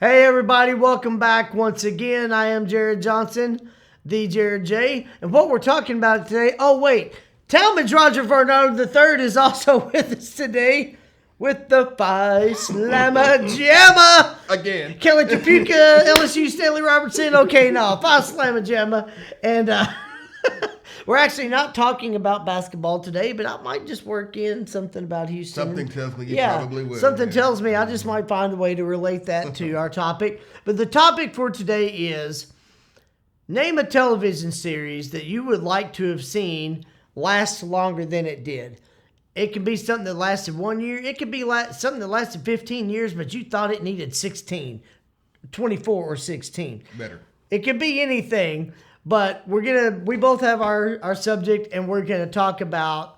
Hey everybody, welcome back once again. I am Jared Johnson, the Jared J. And what we're talking about today, Talmadge Roger Varnado III is also with us today with the Phi Slamma Jamma. Again. Kelly Tapuka, LSU Stanley Robertson. Okay, no, Phi Slamma Jamma. And we're actually not talking about basketball today, but I might just work in something about Houston. Something tells me you probably will. Something tells me I just might find a way to relate that to our topic. But the topic for today is name a television series that you would like to have seen last longer than it did. It can be something that lasted 1 year. It could be something that lasted 15 years, but you thought it needed 16, 24 or 16. Better. It could be anything. But we both have our subject, and we're gonna talk about.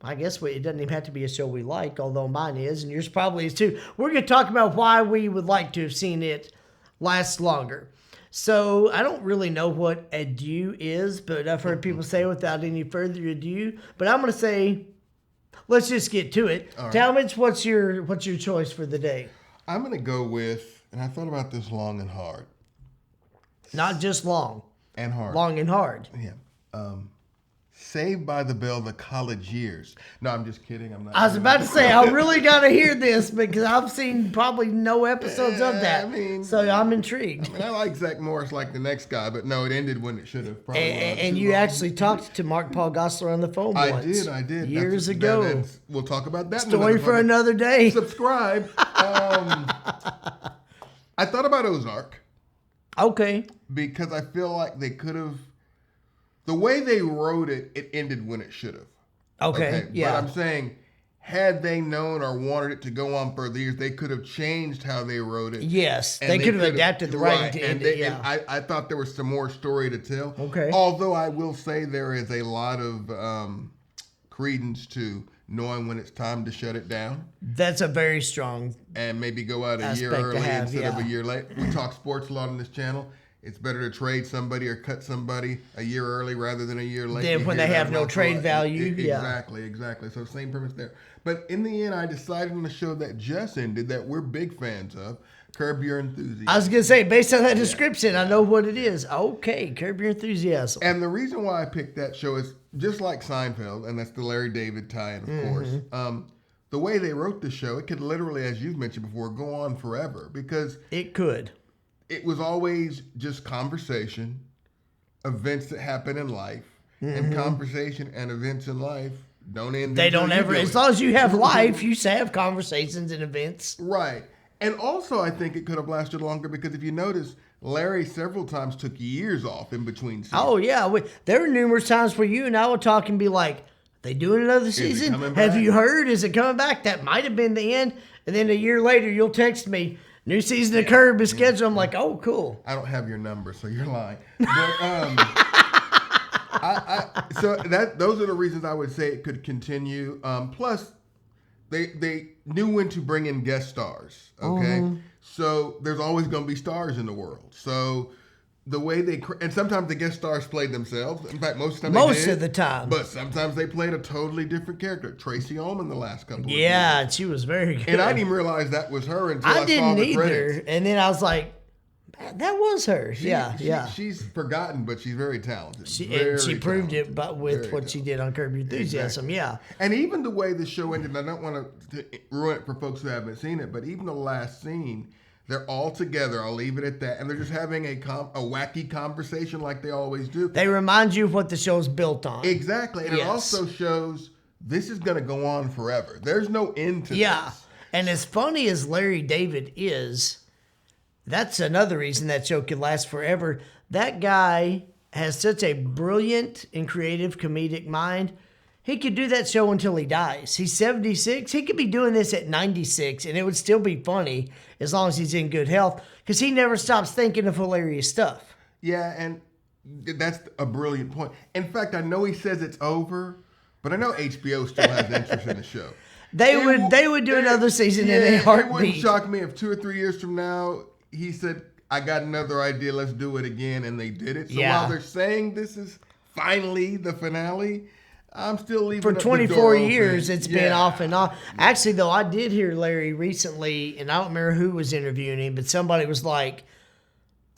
I guess it doesn't even have to be a show we like, although mine is, and yours probably is too. We're gonna talk about why we would like to have seen it last longer. So I don't really know what ado is, but I've heard people say without any further ado. But I'm gonna say, let's just get to it. All right. Talmadge, what's your choice for the day? I'm going to go with, and I thought about this long and hard. Not just long. And hard. Long and hard. Yeah. Saved by the Bell, the college years. No, I'm just kidding. I'm not. I was about to say, I really got to hear this because I've seen probably no episodes of that. So I'm intrigued. I like Zach Morris like the next guy, but no, it ended when it should have. And you actually talked to Mark Paul Gosselaar on the phone once. I did. Years ago. We'll talk about that. Story for another day. Subscribe. I thought about Ozark. Okay. Because I feel like they could have. The way they wrote it, it ended when it should have. Okay, yeah. But I'm saying, had they known or wanted it to go on for years, they could have changed how they wrote it. Yes, they could have adapted the writing to end it, yeah. And I thought there was some more story to tell. Okay. Although I will say there is a lot of credence to knowing when it's time to shut it down. That's a very strong and maybe go out a year early instead of a year late. We talk sports a lot on this channel. It's better to trade somebody or cut somebody a year early rather than a year late. Then when they have no trade value. Exactly. So same premise there. But in the end, I decided on the show that just ended that we're big fans of, Curb Your Enthusiasm. I was going to say, based on that description, I know what it is. Okay, Curb Your Enthusiasm. And the reason why I picked that show is just like Seinfeld, and that's the Larry David tie-in, of course. The way they wrote the show, it could literally, as you've mentioned before, go on forever because it could. It was always just conversation, events that happen in life, and conversation and events in life don't end. They don't ever. As long as you have life, you have conversations and events. Right. And also, I think it could have lasted longer because if you notice, Larry several times took years off in between seasons. Oh, yeah. There were numerous times where you and I would talk and be like, they doing another season? Have you heard? Is it coming back? That might have been the end. And then a year later, you'll text me, new season of Curb is scheduled. I'm like, oh, cool. I don't have your number, so you're lying. But, so those are the reasons I would say it could continue. Plus, they knew when to bring in guest stars. Okay, so there's always going to be stars in the world. So the way and sometimes the guest stars played themselves. In fact, most of the time. But sometimes they played a totally different character. Tracy Ullman the last couple of years. Yeah, and she was very good. And I didn't even realize that was her until I saw the credits. And then I was like, that was her. Yeah. She's forgotten, but she's very talented. She proved it with what she did on Curb Your Enthusiasm. Exactly. Yeah. And even the way the show ended, and I don't want to ruin it for folks who haven't seen it, but even the last scene, they're all together. I'll leave it at that. And they're just having a wacky conversation like they always do. They remind you of what the show's built on. Exactly. And it also shows this is going to go on forever. There's no end to this. Yeah. And as funny as Larry David is, that's another reason that show could last forever. That guy has such a brilliant and creative comedic mind. He could do that show until he dies. He's 76. He could be doing this at 96, and it would still be funny as long as he's in good health because he never stops thinking of hilarious stuff. Yeah, and that's a brilliant point. In fact, I know he says it's over, but I know HBO still has interest in the show. They would do another season in a heartbeat. It wouldn't shock me if 2 or 3 years from now he said, I got another idea, let's do it again, and they did it. So while they're saying this is finally the finale, I'm still leaving for up the 24 door years, open. it's been off and on. Actually, though, I did hear Larry recently, and I don't remember who was interviewing him, but somebody was like,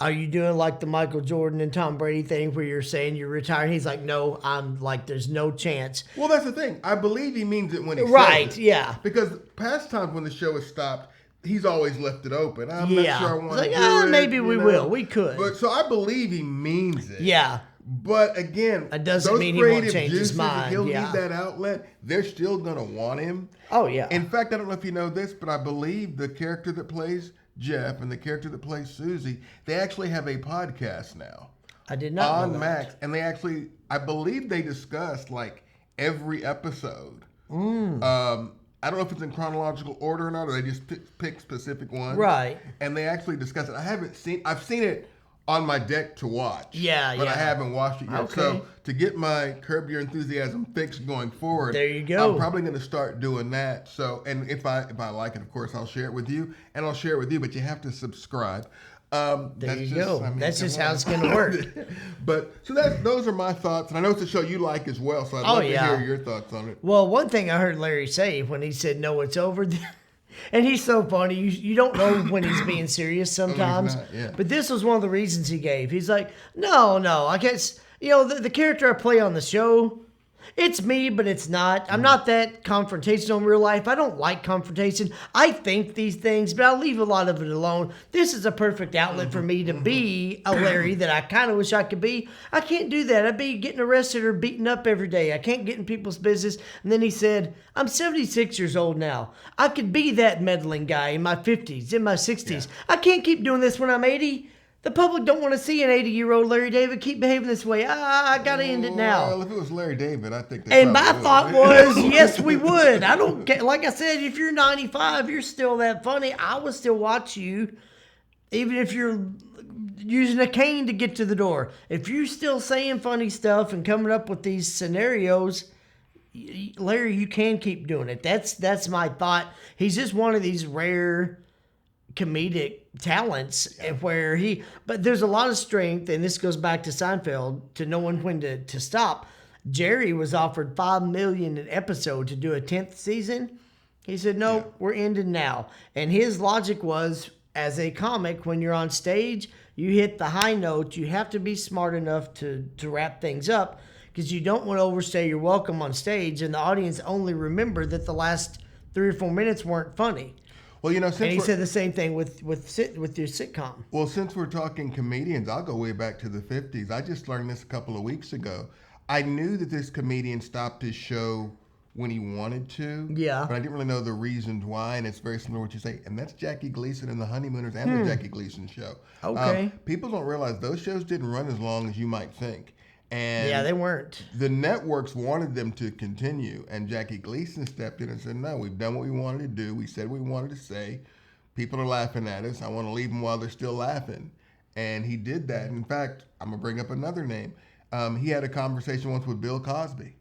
are you doing like the Michael Jordan and Tom Brady thing where you're saying you're retiring? He's like, no, I'm like, there's no chance. Well, that's the thing. I believe he means it when he Right, says it. yeah. Because past times when the show has stopped, he's always left it open. I'm not Yeah. sure I want It's to like, do it. maybe you we know? will. We could. But so I believe he means it. Yeah. But again, That doesn't those mean he won't creative change his juices, mind, if he'll yeah. need that outlet, they're still going to want him. Oh, yeah. In fact, I don't know if you know this, but I believe the character that plays Jeff and the character that plays Susie, they actually have a podcast now I did not know on that. Max. And they actually, I believe they discussed like every episode. I don't know if it's in chronological order or not, or they just pick specific ones. Right. And they actually discuss it. I've seen it on my deck to watch. Yeah, but yeah. I haven't watched it yet. Okay. So to get my Curb Your Enthusiasm fix going forward, There you go. I'm probably going to start doing that. So, and if I like it, of course, I'll share it with you, and I'll share it with you. But you have to subscribe. There you go. That's just how it's going to work. But so those are my thoughts, and I know it's a show you like as well. So I'd love to hear your thoughts on it. Well, one thing I heard Larry say when he said, no, it's over. And he's so funny. You don't know when he's being serious sometimes. not, yeah. But this was one of the reasons he gave. He's like, no, I guess, the character I play on the show, it's me, but it's not. I'm not that confrontational in real life. I don't like confrontation. I think these things, but I'll leave a lot of it alone. This is a perfect outlet for me to be a Larry that I kind of wish I could be. I can't do that. I'd be getting arrested or beaten up every day. I can't get in people's business. And then he said, I'm 76 years old now. I could be that meddling guy in my 50s, in my 60s. Yeah. I can't keep doing this when I'm 80. The public don't want to see an 80-year-old Larry David keep behaving this way. I got to end it now. Well, if it was Larry David, I think they And my probably thought would. was, yes, we would. I don't care. Like I said, if you're 95, you're still that funny. I would still watch you, even if you're using a cane to get to the door. If you're still saying funny stuff and coming up with these scenarios, Larry, you can keep doing it. That's my thought. He's just one of these rare comedic talents where but there's a lot of strength, and this goes back to Seinfeld, to knowing when to stop. Jerry was offered $5 million an episode to do a 10th season. He said, no, we're ending now. And his logic was, as a comic, when you're on stage, you hit the high note, you have to be smart enough to wrap things up, because you don't want to overstay your welcome on stage, and the audience only remember that the last 3 or 4 minutes weren't funny. Well, And he said the same thing with your sitcom. Well, since we're talking comedians, I'll go way back to the 50s. I just learned this a couple of weeks ago. I knew that this comedian stopped his show when he wanted to. Yeah. But I didn't really know the reasons why, and it's very similar to what you say. And that's Jackie Gleason and the Honeymooners and the Jackie Gleason show. Okay. People don't realize those shows didn't run as long as you might think. And Yeah, they weren't. the networks wanted them to continue, and Jackie Gleason stepped in and said, no, we've done what we wanted to do. We said what we wanted to say. People are laughing at us. I want to leave them while they're still laughing. And he did that. In fact, I'm going to bring up another name. He had a conversation once with Bill Cosby.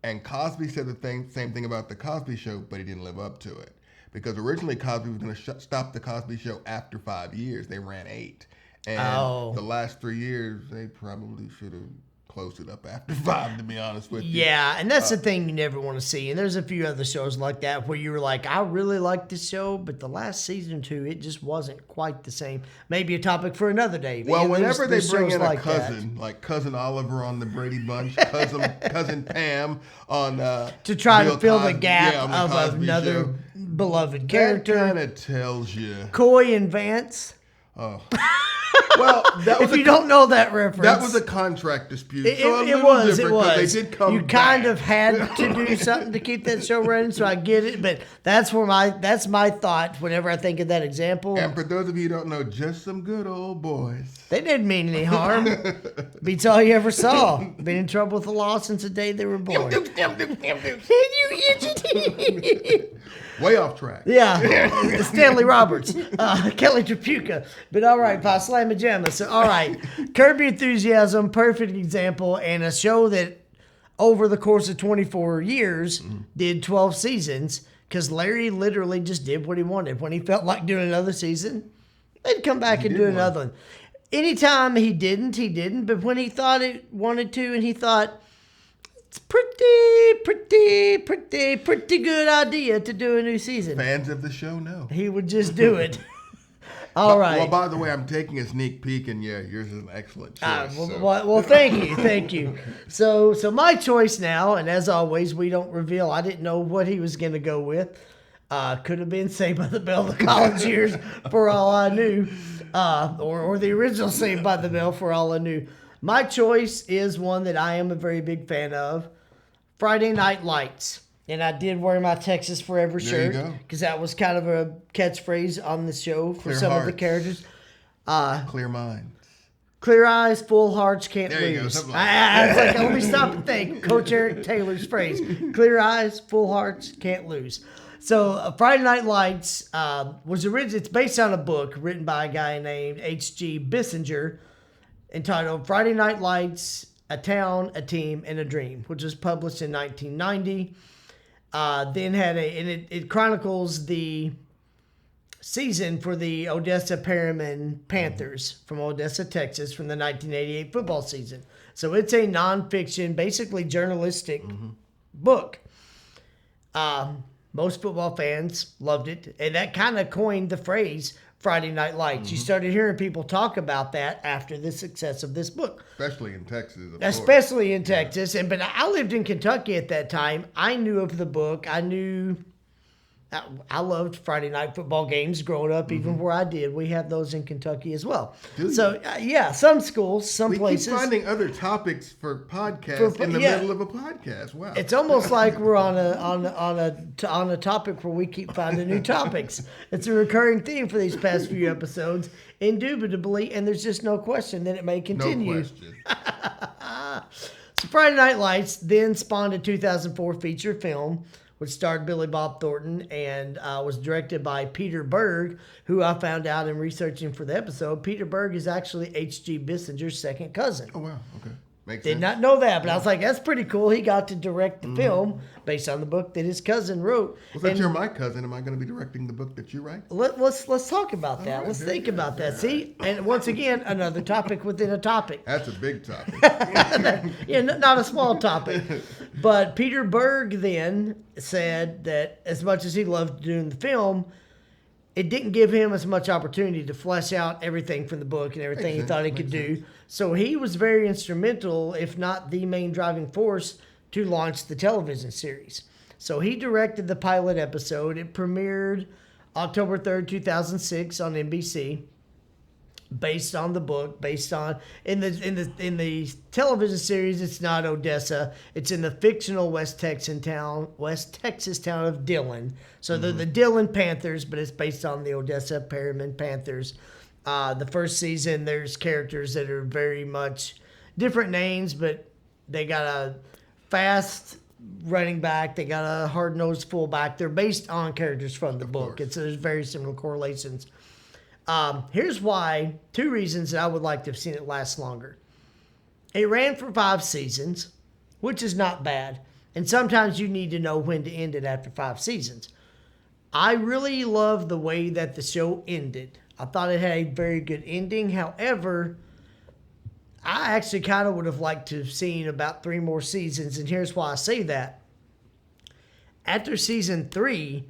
And Cosby said the same thing about The Cosby Show, but he didn't live up to it. Because originally Cosby was going to stop The Cosby Show after 5 years. They ran 8. And the last 3 years, they probably should have closed it up after 5, to be honest with you. Yeah, and that's the thing you never want to see. And there's a few other shows like that where you were like, I really like this show, but the last season or two, it just wasn't quite the same. Maybe a topic for another day. But Well, yeah, whenever they there's bring shows in a like that. cousin, like Cousin Oliver on the Brady Bunch, cousin Pam on To try Bill to fill the Cosby- gap yeah, on the of Cosby another Show. beloved That character. kind of tells you. Coy and Vance. Oh. Well, that was If you don't know that reference. that was a contract dispute. It so a little was. different 'cause They did come You kind back. of had to do something to keep that show running, so I get it. But that's my thought whenever I think of that example. And for those of you who don't know, just some good old boys. They didn't mean any harm. Beats all you ever saw. Been in trouble with the law since the day they were born. Way off track. Yeah, Stanley Roberts, Kelly Tripucka. But all right, Pa, Slamma Jamma. So, all right, Curb Your Enthusiasm, perfect example, and a show that over the course of 24 years did 12 seasons, because Larry literally just did what he wanted. When he felt like doing another season, they'd come back and do another one. Anytime he didn't. But when he thought it wanted to, and he thought, It's pretty good idea to do a new season. Fans of the show know. He would just do it. All right. Well, by the way, I'm taking a sneak peek, and yeah, yours is an excellent choice. Well, thank you. So my choice now, and as always, we don't reveal. I didn't know what he was going to go with. Could have been Saved by the Bell the college years, for all I knew, or the original Saved by the Bell, for all I knew. My choice is one that I am a very big fan of, Friday Night Lights. And I did wear my Texas Forever shirt because that was kind of a catchphrase on the show for some of the characters. Clear minds. Clear eyes, full hearts, can't there you lose. go, something like that. I was like, let me stop and think. Coach Eric Taylor's phrase. Clear eyes, full hearts, can't lose. So Friday Night Lights was originally, it's based on a book written by a guy named H.G. Bissinger entitled Friday Night Lights, A Town, a Team, and a Dream, which was published in 1990. Then had it chronicles the season for the Odessa Perryman Panthers from Odessa, Texas, from the 1988 football season. So it's a nonfiction, basically journalistic book. Most football fans loved it, and that kind of coined the phrase Friday Night Lights. You started hearing people talk about that after the success of this book. Especially in Texas, Especially in Texas. But I lived in Kentucky at that time. I knew of the book. I loved Friday night football games growing up, even where I did. We have those in Kentucky as well. So, some schools, some places. We keep finding other topics for podcasts in the middle of a podcast. Wow. It's almost like we're on a topic where we keep finding new topics. It's a recurring theme for these past few episodes, indubitably, and there's just no question that it may continue. No question. So Friday Night Lights then spawned a 2004 feature film, which starred Billy Bob Thornton and was directed by Peter Berg, who I found out in researching for the episode. Peter Berg is actually H.G. Bissinger's second cousin. Oh, wow. Okay. Makes Did sense. not know that, but I was like, that's pretty cool. He got to direct the film based on the book that his cousin wrote. Well, since you're my cousin, am I going to be directing the book that you write? Let's talk about that. right, Let's there think you go. about that. See? And once again, another topic within a topic. That's a big topic. Not a small topic. But Peter Berg then said that as much as he loved doing the film, it didn't give him as much opportunity to flesh out everything from the book and everything he thought he could do. So he was very instrumental, if not the main driving force, to launch the television series. So he directed the pilot episode. It premiered October 3rd, 2006 on NBC. Based on the book, based on in the television series, it's not Odessa. It's in the fictional West Texas town of Dillon. So they're the Dillon Panthers, but it's based on the Odessa Perryman Panthers. The first season, there's characters that are very much different names, but they got a fast running back. They got a hard-nosed fullback. They're based on characters from the book. There's very similar correlations. Here's why, two reasons that I would like to have seen it last longer. It ran for 5 seasons, which is not bad. And sometimes you need to know when to end it after 5 seasons. I really love the way that the show ended. I thought it had a very good ending. However, I actually kind of would have liked to have seen about 3 more seasons. And here's why I say that. After season 3,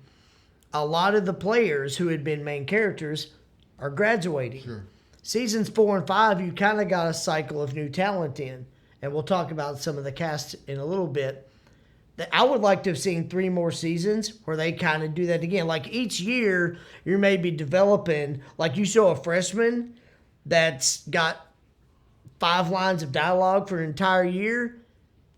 a lot of the players who had been main characters are graduating. Sure. Seasons 4 and 5, you kind of got a cycle of new talent in. And we'll talk about some of the cast in a little bit. I would like to have seen 3 more seasons where they kind of do that again. Like each year, you're maybe developing, like you show a freshman that's got 5 lines of dialogue for an entire year.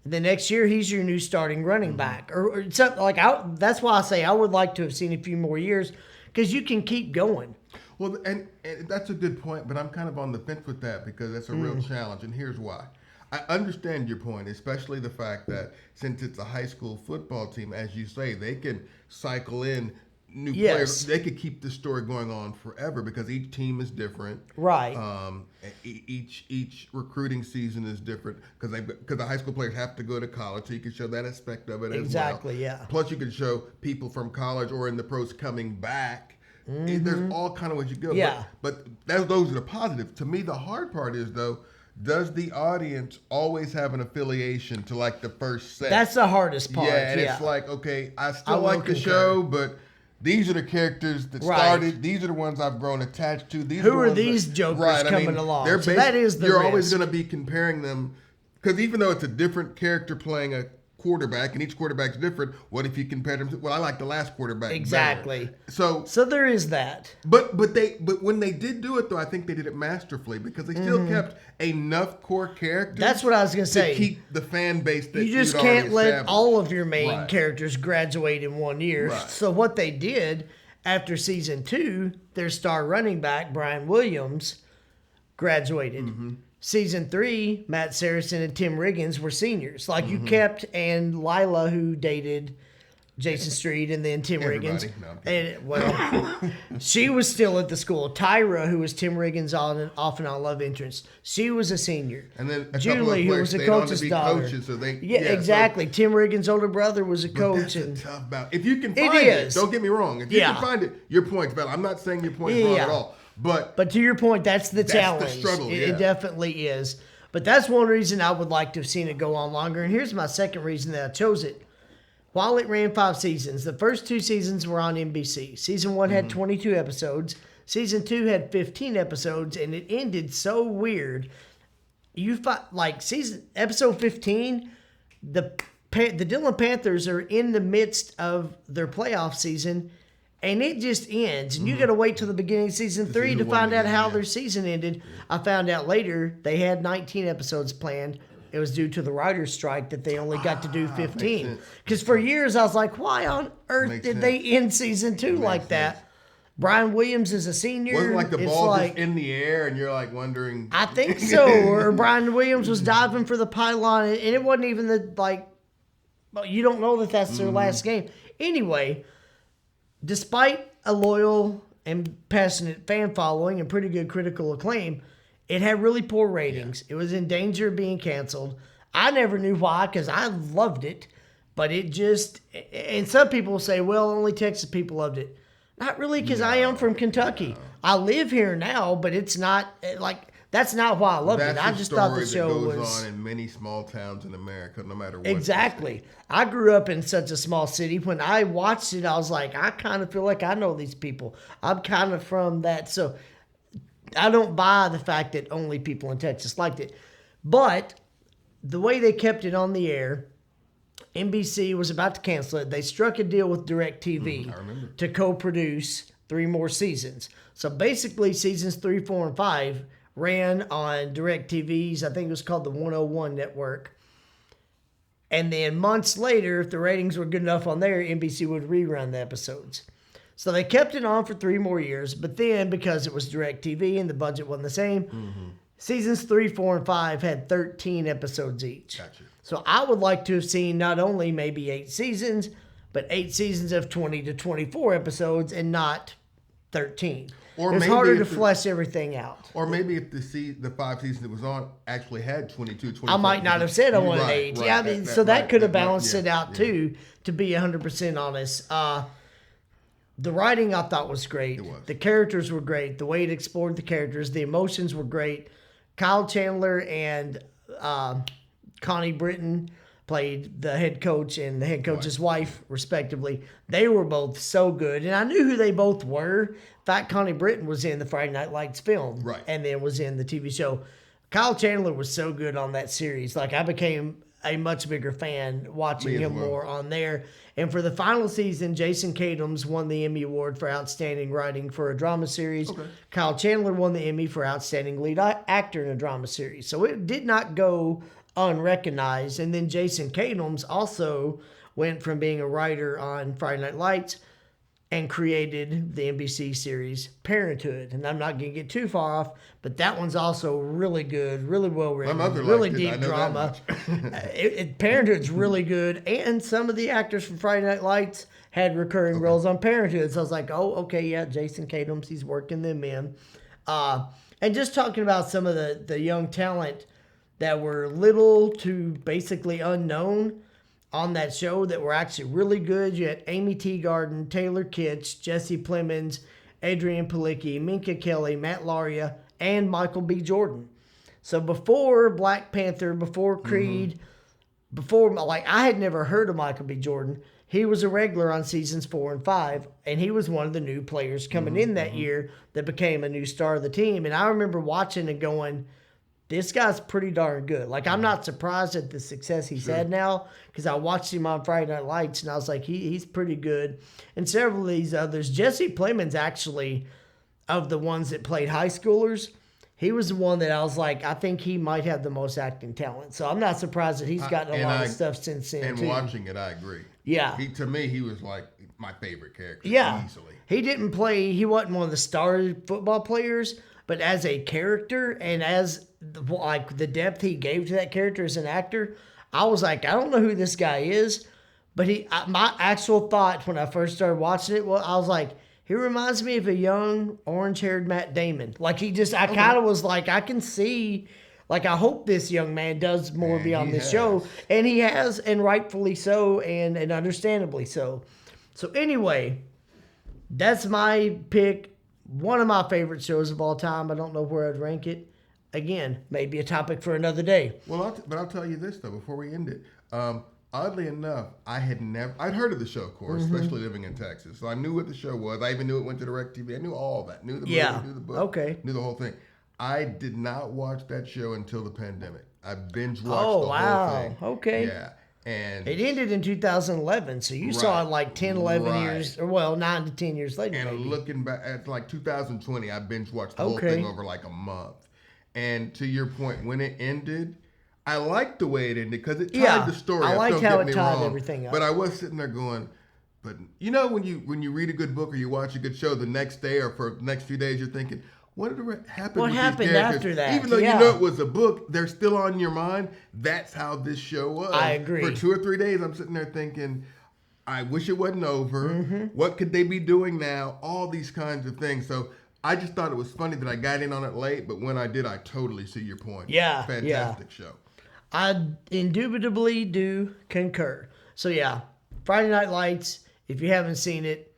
The next year, he's your new starting running back. Or something like that's why I say I would like to have seen a few more years because you can keep going. Well, and that's a good point, but I'm kind of on the fence with that because that's a real challenge, and here's why. I understand your point, especially the fact that since it's a high school football team, as you say, they can cycle in new players. They could keep the story going on forever because each team is different. Right. Each recruiting season is different because the high school players have to go to college, so you can show that aspect of it as well. Exactly, yeah. Plus, you can show people from college or in the pros coming back. There's all kind of ways you go. Yeah. But those are the positives. To me, the hard part is, though, does the audience always have an affiliation to like the first set? That's the hardest part. Yeah, and it's like, okay, I still I will like the concur. show, but these are the characters that Right. started. These are the ones I've grown attached to. These Who the are ones these jokers coming along? They're So that is the you're always risk. going to be comparing them because even though it's a different character playing a quarterback, and each quarterback's different. What if you compare them to? Well, I like the last quarterback Exactly. better. So there is that. But when they did do it though, I think they did it masterfully because they still kept enough core characters. That's what I was going to say. To keep the fan base that You just you'd can't already let established. all of your main Right. characters graduate in 1 year. Right. So what they did after season 2, their star running back, Brian Williams, graduated. Mm-hmm. Season 3, Matt Saracen and Tim Riggins were seniors. Like Mm-hmm. you kept, and Lila, who dated Jason Street, and then Tim Everybody. Riggins. No, I'm kidding. And she was still at the school. Tyra, who was Tim Riggins' off and on love interest, she was a senior. And then a couple of Julie, who players was the stayed on to coach's be daughter. coaches, so they Yeah, exactly. Tim Riggins' older brother was a But coach, that's and a tough battle. If you can find it, is. don't get me wrong. If you Yeah. can find it, your point's valid. I'm not saying your point's wrong Yeah. at all. But but to your point, that's the the challenge. struggle, It yeah. definitely is. But that's one reason I would like to have seen it go on longer. And here's my second reason that I chose it. While it ran 5 seasons, the first 2 seasons were on NBC. Season 1 Mm-hmm. had 22 episodes. Season 2 had 15 episodes, and it ended so weird. Episode 15, the Dillon Panthers are in the midst of their playoff season, and it just ends. And you got to wait till the beginning of season 3 to season one find out again, how yeah. their season ended. I found out later they had 19 episodes planned. It was due to the writers' strike that they only got to do 15. sense. Because for years I was like, why on earth Makes did sense. they end season 2 like sense. that? Brian Williams is a senior. wasn't like the It's ball like, just in the air and you're like wondering. I think so. Or Brian Williams was diving for the pylon, and it wasn't even well, you don't know that that's their last game. Anyway, despite a loyal and passionate fan following and pretty good critical acclaim, it had really poor ratings. It was in danger of being canceled. I never knew why because I loved it, but it just, and some people say, well, only Texas people loved it. Not really, because I am from Kentucky. I live here now, but it's not that's not why I loved That's it. I a just thought the story show that goes was on in many small towns in America, no matter what. exactly. I grew up in such a small city. When I watched it, I was like, I kind of feel like I know these people. I'm kind of from that, so I don't buy the fact that only people in Texas liked it. But the way they kept it on the air, NBC was about to cancel it. They struck a deal with DirecTV I remember. to co-produce 3 more seasons. So basically, seasons 3, 4, and 5 ran on DirecTV's, I think it was called the 101 network. And then months later, if the ratings were good enough on there, NBC would rerun the episodes. So they kept it on for 3 more years, but then because it was DirecTV and the budget wasn't the same, seasons 3, 4, and 5 had 13 episodes each. Gotcha. So I would like to have seen not only maybe 8 seasons, but 8 seasons of 20 to 24 episodes and not 13. Or It's maybe harder to if the- flesh everything out. Or maybe if the 5 seasons it was on actually had 22, 24. I might not have said I wanted Right, 8. right. Yeah, I mean, so that right, could have might- balanced yeah, it out yeah. too, to be 100% honest. The writing I thought was great. It was. The characters were great. The way it explored the characters, the emotions were great. Kyle Chandler and Connie Britton played the head coach and the head coach's wife, respectively. They were both so good. And I knew who they both were. In fact, Connie Britton was in the Friday Night Lights film. Right. And then was in the TV show. Kyle Chandler was so good on that series. Like, I became a much bigger fan watching Me as him well. more on there. And for the final season, Jason Katims won the Emmy Award for Outstanding Writing for a Drama Series. Okay. Kyle Chandler won the Emmy for Outstanding Lead Actor in a Drama Series. So it did not go unrecognized. And then Jason Katims also went from being a writer on Friday Night Lights and created the NBC series Parenthood. And I'm not going to get too far off, but that one's also really good, really well written, My mother really liked it. I deep know that drama. much. Parenthood's really good, and some of the actors from Friday Night Lights had recurring roles on Parenthood. So I was like, oh, okay, yeah, Jason Katims, he's working them in. And just talking about some of the young talent that were little to basically unknown on that show that were actually really good. You had Amy Teagarden, Taylor Kitsch, Jesse Plemons, Adrian Palicki, Minka Kelly, Matt Laria, and Michael B. Jordan. So before Black Panther, before Creed, before, like, I had never heard of Michael B. Jordan. He was a regular on seasons 4 and 5, and he was one of the new players coming in that year that became a new star of the team. And I remember watching and going, this guy's pretty darn good. Like, I'm not surprised at the success he's had now, because I watched him on Friday Night Lights, and I was like, he's pretty good. And several of these others. Jesse Plemons, actually, of the ones that played high schoolers, he was the one that I was like, I think he might have the most acting talent. So I'm not surprised that he's gotten a lot of stuff since then, And too. watching it, I agree. Yeah. To me, he was like my favorite character. Yeah. Easily. He didn't play, he wasn't one of the star football players, but as a character and as the depth he gave to that character as an actor, I was like, I don't know who this guy is, but my actual thought when I first started watching it, I was like, he reminds me of a young orange-haired Matt Damon. Like, I kind of was like, I can see, like, I hope this young man does more beyond this show. And he has, and rightfully so, and understandably so. So anyway, that's my pick. One of my favorite shows of all time. I don't know where I'd rank it. Again, maybe a topic for another day. Well, but I'll tell you this, though, before we end it. Oddly enough, I'd heard of the show, of course, especially living in Texas. So I knew what the show was. I even knew it went to DirecTV. I knew all that. Knew the movie, knew the book. Knew the whole thing. I did not watch that show until the pandemic. I binge watched the whole thing. Okay. Yeah. And it ended in 2011, so you saw it like 10, 11 years, or 9 to 10 years later. And maybe. Looking back at like 2020, I binge watched the whole thing over like a month. And to your point, when it ended, I liked the way it ended because it tied the story up. I liked how it tied everything up. But I was sitting there going, but you know, when you read a good book or you watch a good show, the next day or for the next few days, you're thinking, what happened with these characters? After that? Even though you know it was a book, they're still on your mind. That's how this show was. I agree. For 2 or 3 days, I'm sitting there thinking, I wish it wasn't over. What could they be doing now? All these kinds of things. So I just thought it was funny that I got in on it late, but when I did, I totally see your point. Yeah. Fantastic show. I indubitably do concur. So yeah, Friday Night Lights, if you haven't seen it,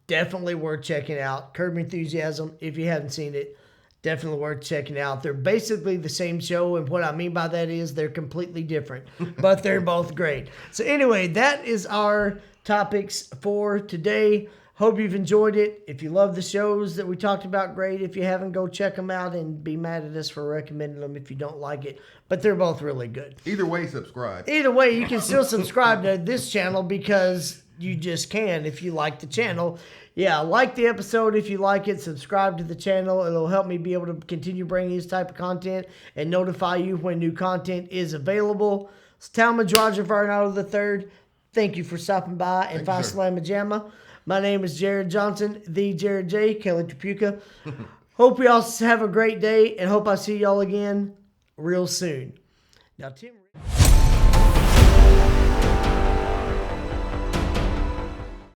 definitely worth checking out. Curb Your Enthusiasm, if you haven't seen it, definitely worth checking out. They're basically the same show, and what I mean by that is they're completely different, but they're both great. So anyway, that is our topics for today. Hope you've enjoyed it. If you love the shows that we talked about, great. If you haven't, go check them out and be mad at us for recommending them if you don't like it. But they're both really good. Either way, subscribe. Either way, you can still subscribe to this channel because you just can if you like the channel. Yeah, like the episode if you like it. Subscribe to the channel. It'll help me be able to continue bringing this type of content and notify you when new content is available. It's Talmadge Roger Varnado III. Thank you for stopping by and Phi Slamma Jamma. My name is Jared Johnson, the Jared J. Kelly Trapuka. Hope you all have a great day and hope I see y'all again real soon. Now, Tim.